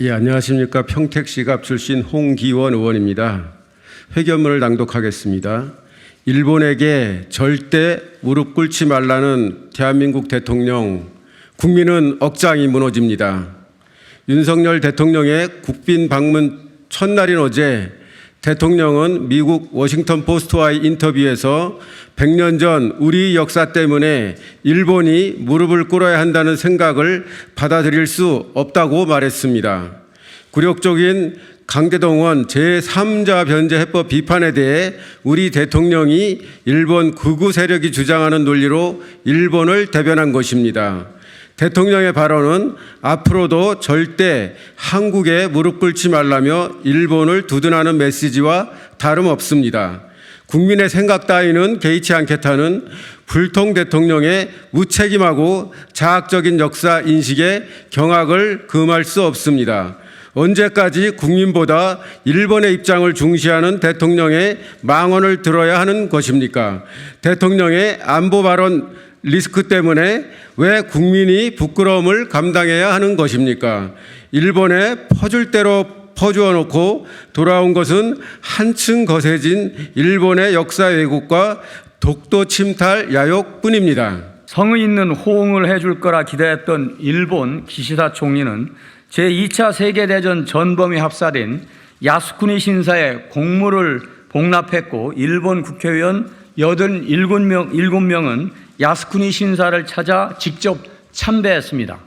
예, 안녕하십니까. 평택시갑 출신 홍기원 의원입니다. 회견문을 낭독하겠습니다. 일본에게 절대 무릎 꿇지 말라는 대한민국 대통령, 국민은 억장이 무너집니다. 윤석열 대통령의 국빈 방문 첫날인 어제 대통령은 미국 워싱턴 포스트와의 인터뷰에서 100년 전 우리 역사 때문에 일본이 무릎을 꿇어야 한다는 생각을 받아들일 수 없다고 말했습니다. 굴욕적인 강제동원 제3자 변제 해법 비판에 대해 우리 대통령이 일본 극우 세력이 주장하는 논리로 일본을 대변한 것입니다. 대통령의 발언은 앞으로도 절대 한국에 무릎 꿇지 말라며 일본을 두둔하는 메시지와 다름없습니다. 국민의 생각 따위는 개의치 않겠다는 불통 대통령의 무책임하고 자학적인 역사 인식에 경악을 금할 수 없습니다. 언제까지 국민보다 일본의 입장을 중시하는 대통령의 망언을 들어야 하는 것입니까? 대통령의 안보 발언 리스크 때문에 왜 국민이 부끄러움을 감당해야 하는 것입니까? 일본에 퍼줄 대로 퍼주어 놓고 돌아온 것은 한층 거세진 일본의 역사 왜곡과 독도 침탈 야욕뿐입니다. 성의 있는 호응을 해줄 거라 기대했던 일본 기시다 총리는 제2차 세계대전 전범이 합사된 야스쿠니 신사의 공물을 복납했고 일본 국회의원 87명은 야스쿠니 신사를 찾아 직접 참배했습니다.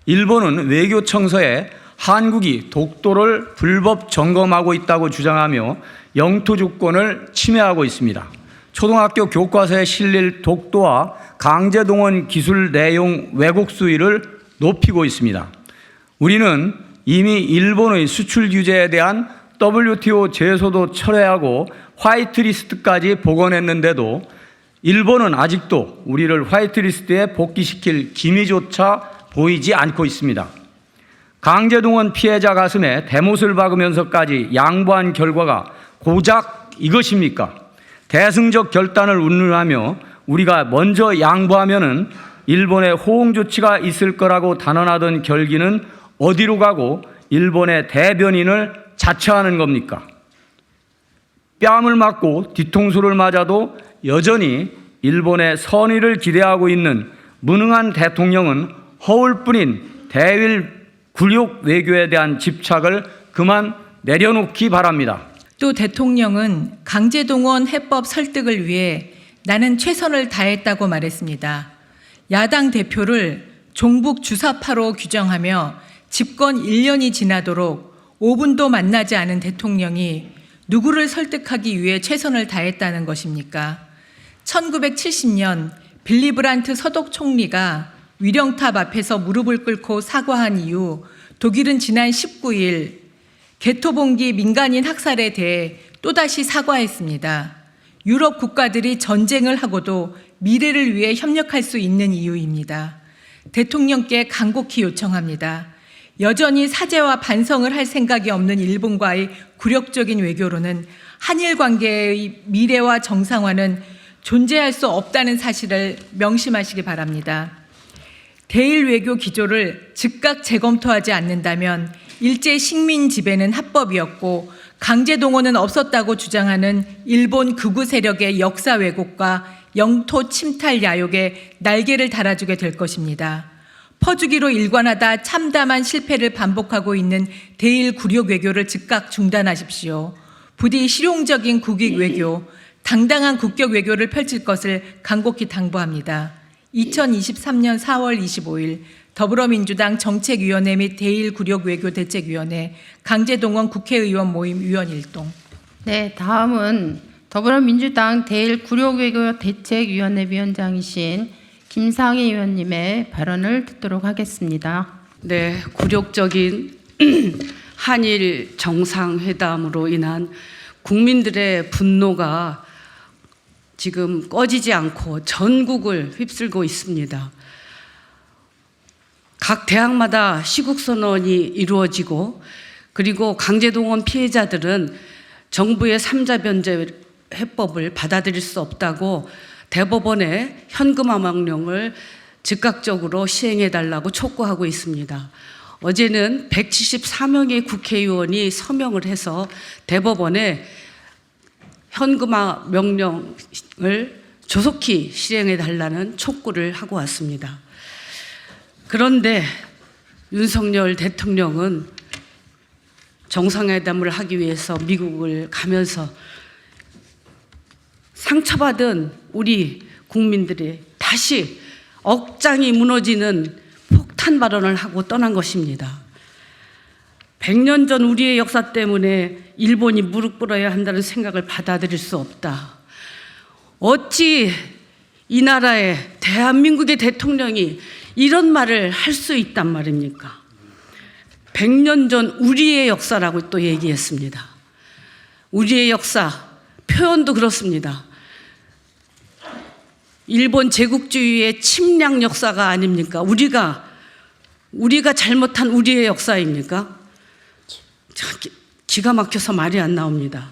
일본은 외교청서에 한국이 독도를 불법 점검하고 있다고 주장하며 영토 주권을 침해하고 있습니다. 초등학교 교과서에 실릴 독도와 강제동원 기술 내용 왜곡 수위를 높이고 있습니다. 우리는 이미 일본의 수출 규제에 대한 WTO 제소도 철회하고 화이트리스트까지 복원했는데도 일본은 아직도 우리를 화이트리스트에 복귀시킬 기미조차 보이지 않고 있습니다. 강제동원 피해자 가슴에 대못을 박으면서까지 양보한 결과가 고작 이것입니까? 대승적 결단을 운운하며 우리가 먼저 양보하면은 일본의 호응 조치가 있을 거라고 단언하던 결기는 어디로 가고 일본의 대변인을 자처하는 겁니까? 뺨을 맞고 뒤통수를 맞아도 여전히 일본의 선의를 기대하고 있는 무능한 대통령은 허울뿐인 대일 굴욕 외교에 대한 집착을 그만 내려놓기 바랍니다. 또 대통령은 강제동원 해법 설득을 위해 나는 최선을 다했다고 말했습니다. 야당 대표를 종북 주사파로 규정하며 집권 1년이 지나도록 5분도 만나지 않은 대통령이 누구를 설득하기 위해 최선을 다했다는 것입니까? 1970년 빌리 브란트 서독 총리가 위령탑 앞에서 무릎을 꿇고 사과한 이후 독일은 지난 19일 게토봉기 민간인 학살에 대해 또다시 사과했습니다. 유럽 국가들이 전쟁을 하고도 미래를 위해 협력할 수 있는 이유입니다. 대통령께 간곡히 요청합니다. 여전히 사죄와 반성을 할 생각이 없는 일본과의 굴욕적인 외교로는 한일 관계의 미래와 정상화는 존재할 수 없다는 사실을 명심하시기 바랍니다. 대일 외교 기조를 즉각 재검토하지 않는다면 일제 식민 지배는 합법이었고 강제동원은 없었다고 주장하는 일본 극우 세력의 역사 왜곡과 영토 침탈 야욕에 날개를 달아주게 될 것입니다. 퍼주기로 일관하다 참담한 실패를 반복하고 있는 대일 굴욕 외교를 즉각 중단하십시오. 부디 실용적인 국익 외교, 당당한 국격 외교를 펼칠 것을 간곡히 당부합니다. 2023년 4월 25일 더불어민주당 정책위원회 및 대일 굴욕 외교 대책위원회 강제동원 국회의원 모임 위원 일동. 네, 다음은 더불어민주당 대일 굴욕 외교 대책위원회 위원장이신 김상희 의원님의 발언을 듣도록 하겠습니다. 네, 굴욕적인 한일 정상회담으로 인한 국민들의 분노가 지금 꺼지지 않고 전국을 휩쓸고 있습니다. 각 대학마다 시국선언이 이루어지고 그리고 강제동원 피해자들은 정부의 3자 변제 해법을 받아들일 수 없다고 대법원에 현금화 명령을 즉각적으로 시행해달라고 촉구하고 있습니다. 어제는 174명의 국회의원이 서명을 해서 대법원에 현금화 명령을 조속히 실행해 달라는 촉구를 하고 왔습니다. 그런데 윤석열 대통령은 정상회담을 하기 위해서 미국을 가면서 상처받은 우리 국민들이 다시 억장이 무너지는 폭탄 발언을 하고 떠난 것입니다. 100년 전 우리의 역사 때문에 일본이 무릎 꿇어야 한다는 생각을 받아들일 수 없다. 어찌 이 나라의 대한민국의 대통령이 이런 말을 할 수 있단 말입니까? 100년 전 우리의 역사라고 또 얘기했습니다. 우리의 역사, 표현도 그렇습니다. 일본 제국주의의 침략 역사가 아닙니까? 우리가 잘못한 우리의 역사입니까? 기가 막혀서 말이 안 나옵니다.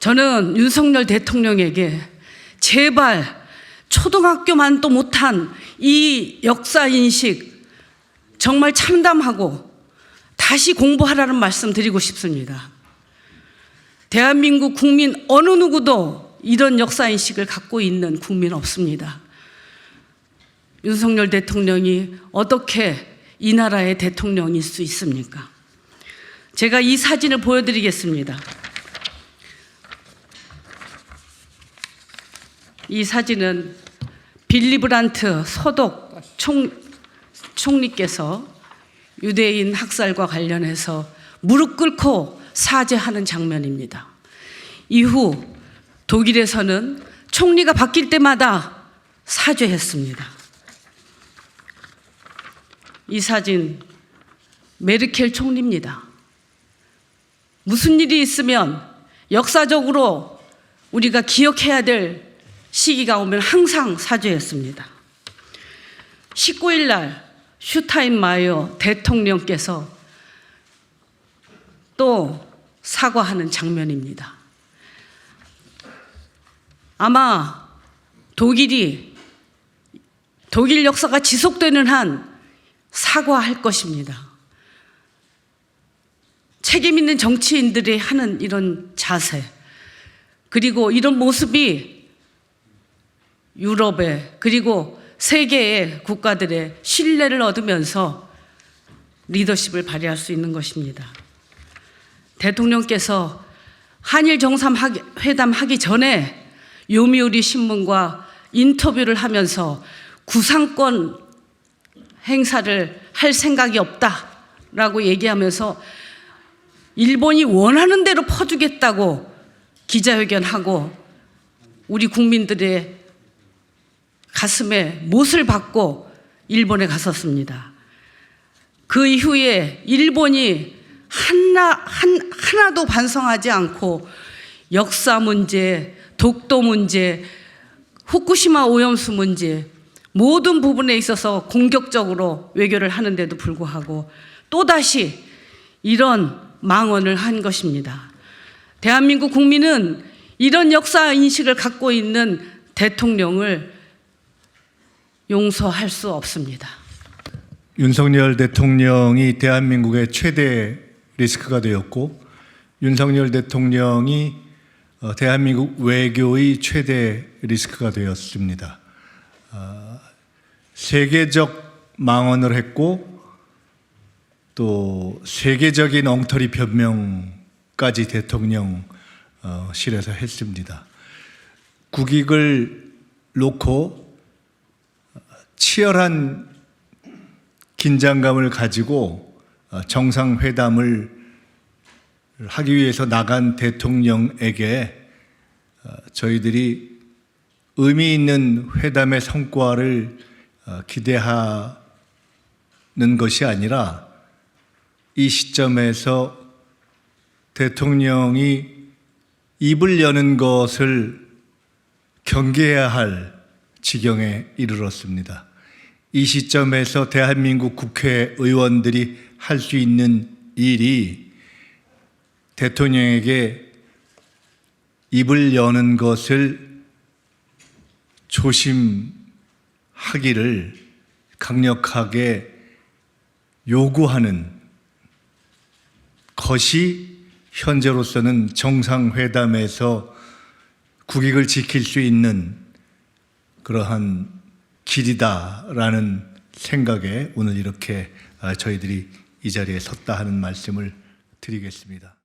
저는 윤석열 대통령에게 제발 초등학교만도 못한 이 역사인식 정말 참담하고 다시 공부하라는 말씀 드리고 싶습니다. 대한민국 국민 어느 누구도 이런 역사인식을 갖고 있는 국민 없습니다. 윤석열 대통령이 어떻게 이 나라의 대통령일 수 있습니까? 제가 이 사진을 보여드리겠습니다. 이 사진은 빌리 브란트 서독 총리께서 유대인 학살과 관련해서 무릎 꿇고 사죄하는 장면입니다. 이후 독일에서는 총리가 바뀔 때마다 사죄했습니다. 이 사진 메르켈 총리입니다. 무슨 일이 있으면 역사적으로 우리가 기억해야 될 시기가 오면 항상 사죄했습니다. 19일 날 슈타인마이어 대통령께서 또 사과하는 장면입니다. 아마 독일 역사가 지속되는 한 사과할 것입니다. 책임 있는 정치인들이 하는 이런 자세, 그리고 이런 모습이 유럽의 그리고 세계의 국가들의 신뢰를 얻으면서 리더십을 발휘할 수 있는 것입니다. 대통령께서 한일 정상회담 하기 전에 요미우리 신문과 인터뷰를 하면서 구상권 행사를 할 생각이 없다라고 얘기하면서 일본이 원하는 대로 퍼주겠다고 기자회견하고 우리 국민들의 가슴에 못을 박고 일본에 갔었습니다. 그 이후에 일본이 하나도 반성하지 않고 역사 문제, 독도 문제, 후쿠시마 오염수 문제 모든 부분에 있어서 공격적으로 외교를 하는데도 불구하고 또다시 이런 망언을 한 것입니다. 대한민국 국민은 이런 역사 인식을 갖고 있는 대통령을 용서할 수 없습니다. 윤석열 대통령이 대한민국의 최대 리스크가 되었고 윤석열 대통령이 대한민국 외교의 최대 리스크가 되었습니다. 세계적 망언을 했고 또 세계적인 엉터리 변명까지 대통령실에서 했습니다. 국익을 놓고 치열한 긴장감을 가지고 정상회담을 하기 위해서 나간 대통령에게 저희들이 의미 있는 회담의 성과를 기대하는 것이 아니라 이 시점에서 대통령이 입을 여는 것을 경계해야 할 지경에 이르렀습니다. 이 시점에서 대한민국 국회의원들이 할 수 있는 일이 대통령에게 입을 여는 것을 조심하기를 강력하게 요구하는 것이 현재로서는 정상회담에서 국익을 지킬 수 있는 그러한 길이다라는 생각에 오늘 이렇게 저희들이 이 자리에 섰다 하는 말씀을 드리겠습니다.